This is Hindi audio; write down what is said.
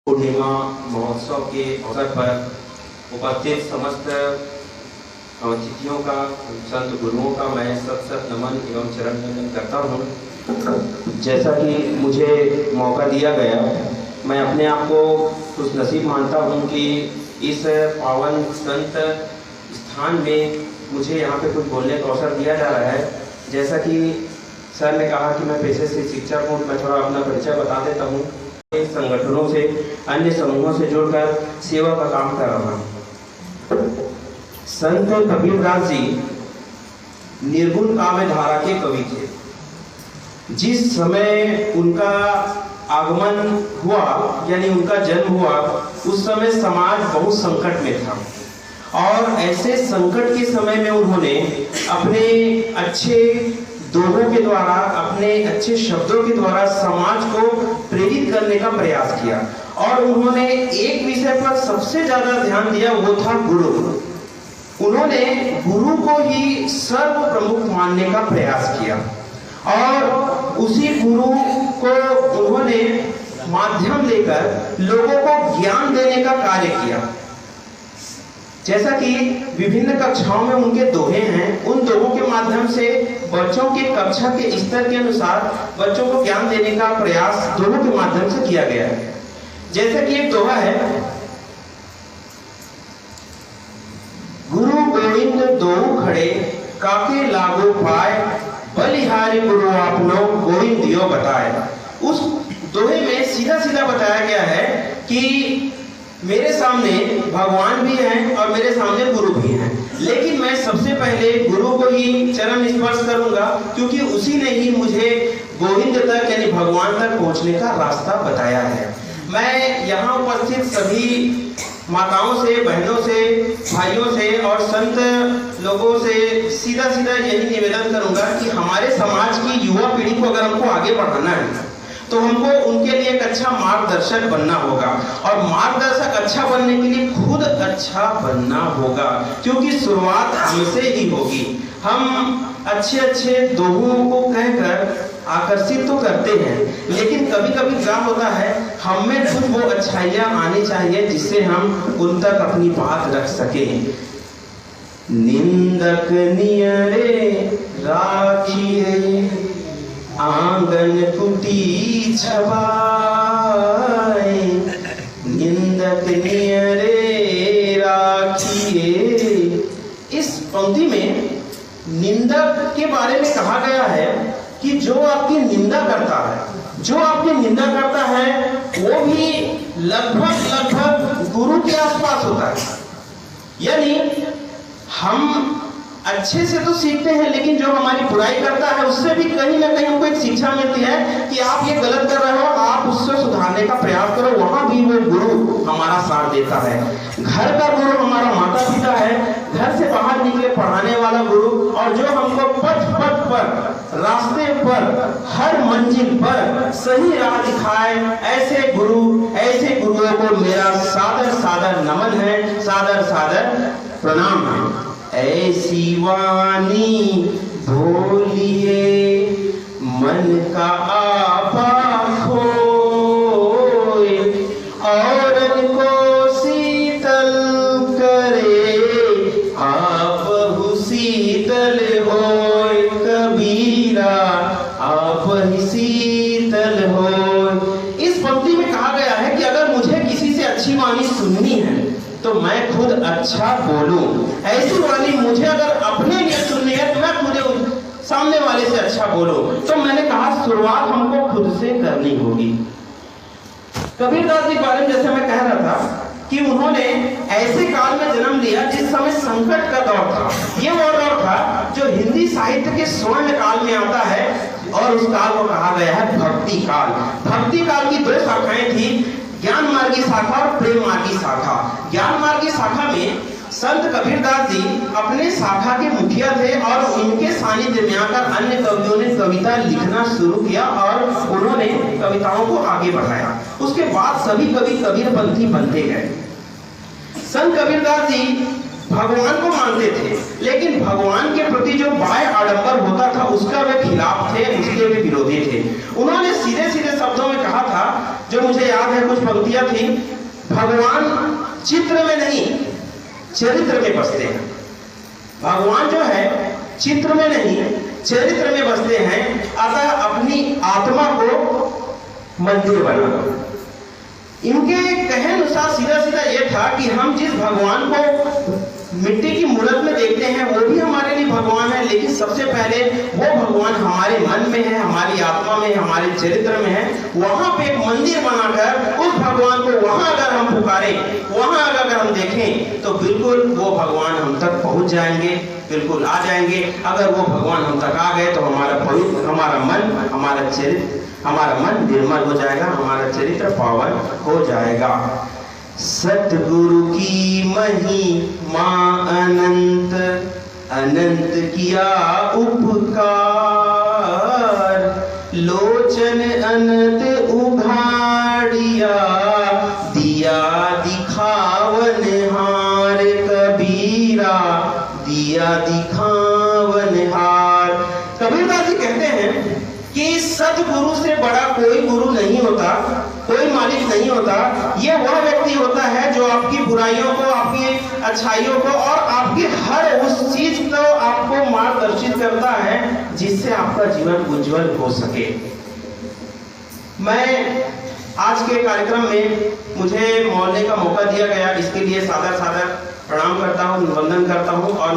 पूर्णिमा महोत्सव के अवसर पर उपस्थित समस्त अतिथियों का, संत गुरुओं का मैं सत नमन एवं चरण वंदन करता हूँ। जैसा कि मुझे मौका दिया गया, मैं अपने आप को खुशनसीब मानता हूँ कि इस पावन संत स्थान में मुझे यहाँ पे कुछ बोलने का अवसर दिया जा रहा है। जैसा कि सर ने कहा कि मैं पेशे से शिक्षक हूँ, मैं थोड़ा अपना परिचय बता देता हूँ। संगठनों से, अन्य समूहों से जुड़कर सेवा का काम कर रहा हूँ। संत कबीरदास जी निर्गुण काव्य धारा के कवि थे। जिस समय उनका आगमन हुआ, यानी उनका जन्म हुआ, उस समय समाज बहुत संकट में था और ऐसे संकट के समय में उन्होंने अपने अच्छे दोहों के द्वारा, अपने अच्छे शब्दों के द्वारा समाज को प्रेरित करने का प्रयास किया और उन्होंने एक विषय पर सबसे ज्यादा ध्यान दिया, वो था गुरु। उन्होंने गुरु को ही सर्व प्रमुख मानने का प्रयास किया और उसी गुरु को उन्होंने माध्यम लेकर लोगों को ज्ञान देने का कार्य किया। जैसा कि विभिन्न कक्षाओं में उनके दोहे हैं, उन दोहों के माध्यम से बच्चों के कक्षा के स्तर के अनुसार बच्चों को ज्ञान देने का प्रयास दोहों के माध्यम से किया गया है। जैसे कि एक दोहा है, गुरु गोविंद दोऊ खड़े काके लागो पाए, बलिहारी गुरु आपनो गोविंद दियो बताए। उस दोहे में सीधा सीधा बताया गया है कि मेरे सामने भगवान भी हैं और मेरे सामने गुरु भी हैं, लेकिन मैं सबसे पहले गुरु को ही चरण स्पर्श करूंगा, क्योंकि उसी ने ही मुझे गोविंद तक यानी भगवान तक पहुंचने का रास्ता बताया है। मैं यहाँ उपस्थित सभी माताओं से, बहनों से, भाइयों से और संत लोगों से सीधा सीधा यही निवेदन करूंगा कि हमारे समाज की युवा पीढ़ी को अगर हमको आगे बढ़ाना है तो हमको उनके लिए एक अच्छा मार्गदर्शक बनना होगा और मार्गदर्शक अच्छा बनने के लिए खुद अच्छा बनना होगा, क्योंकि शुरुआत हमसे ही होगी। हम अच्छे अच्छे दोहों को कहकर आकर्षित तो करते हैं, लेकिन कभी कभी क्या होता है, हम में खुद वो अच्छाइयाँ आनी चाहिए जिससे हम उन तक अपनी बात रख सकें। निंदक नियरे राखिए आंगन कुटी छबाए, निंदक नियरे राखिए। इस पंक्ति में निंदक के बारे में कहा गया है कि जो आपकी निंदा करता है, जो आपकी निंदा करता है वो भी लगभग गुरु के आसपास होता है। यानी हम अच्छे से तो सीखते हैं, लेकिन जो हमारी बुराई करता है उससे भी कहीं ना कहीं हमको एक शिक्षा मिलती है कि आप ये गलत कर रहे हो, आप उससे सुधारने का प्रयास करो। वहां भी वो गुरु हमारा साथ देता है। घर का गुरु हमारा माता पिता है, घर से बाहर निकले पढ़ाने वाला गुरु, और जो हमको पथ पथ पर, रास्ते पर, हर मंजिल पर सही राह दिखाए, ऐसे गुरुओं को मेरा सादर सादर नमन है, सादर सादर प्रणाम है। ऐसी वाणी बोलिए मन का आपा खोए, औरन को शीतल करे आप शीतल होए, कबीरा आप ही शीतल होए। इस पंक्ति में कहा गया है कि अगर मुझे किसी से अच्छी वाणी सुननी है तो मैं खुद अच्छा बोलूं। ऐसी वाणी मुझे अगर अपने लिए सुननी है तो मैं खुद सामने वाले से अच्छा बोलूं। तो मैंने कहा शुरुआत हमको खुद से करनी होगी। कबीरदास जी के बारे में जैसे मैं कह रहा था कि उन्होंने ऐसे काल में जन्म लिया जिस समय संकट का दौर था। ये वो दौर था जो हिंदी साहित्य के स्वर्ण काल में आता है और उस काल को कहा गया है भक्ति काल। भक्ति काल की दो शाखाएं थी, ज्ञान मार्गी शाखा और प्रेम मार्गी शाखा। ज्ञान मार्गी शाखा में संत कबीरदास जी अपने शाखा के मुखिया थे और उनके सानिध्य में आकर अन्य कवियों ने कविता लिखना शुरू किया और उन्होंने कविताओं को आगे बढ़ाया। उसके बाद सभी कवि कबीरपंथी बनते गए। संत कबीरदास जी भगवान को मानते थे, लेकिन भगवान के प्रति जो बाह्य आडंबर होता था उसका वे खिलाफ थे, उसके वे विरोधी थे। उन्होंने सीधे सीधे शब्दों में कहा था, जो मुझे याद है, कुछ पंक्तियां थी, भगवान चित्र में नहीं चरित्र में बसते हैं। भगवान जो है चित्र में नहीं चरित्र में बसते हैं, अतः अपनी आत्मा को मंदिर बना दो। इनके कहे अनुसार सीधा सीधा यह था कि हम जिस भगवान को मिट्टी की मूर्त में देखते हैं वो भी हमारे लिए भगवान है, लेकिन सबसे पहले वो भगवान हमारे मन में है, हमारी आत्मा में, हमारे चरित्र में है। वहां पे एक मंदिर बनाकर उस भगवान को वहां अगर हम पुकारें, वहां अगर हम देखें, तो बिल्कुल वो भगवान हम तक पहुंच जाएंगे, बिल्कुल आ जाएंगे। अगर वो भगवान हम तक आ गए तो हमारा पवित्र, हमारा मन, हमारा चरित्र, हमारा मन निर्मल हो जाएगा, हमारा चरित्र पावन हो जाएगा। सतगुरु की महिमा अनंत, अनंत किया उपकार, लोचन अनंत उघाड़िया, दिया दिखावन हार, कबीरा दिया दिखावन हार। कबीरदास जी कहते हैं कि सतगुरु से बड़ा कोई गुरु नहीं होता, कोई मालिक नहीं होता। यह वह व्यक्ति होता है जो आपकी बुराइयों को, आपकी अच्छाइयों को और आपकी हर उस चीज को आपको मार्गदर्शित करता है जिससे आपका जीवन उज्जवल हो सके। मैं आज के कार्यक्रम में मुझे बोलने का मौका दिया गया, इसके लिए सादर सादर प्रणाम करता हूँ, वंदन करता हूँ और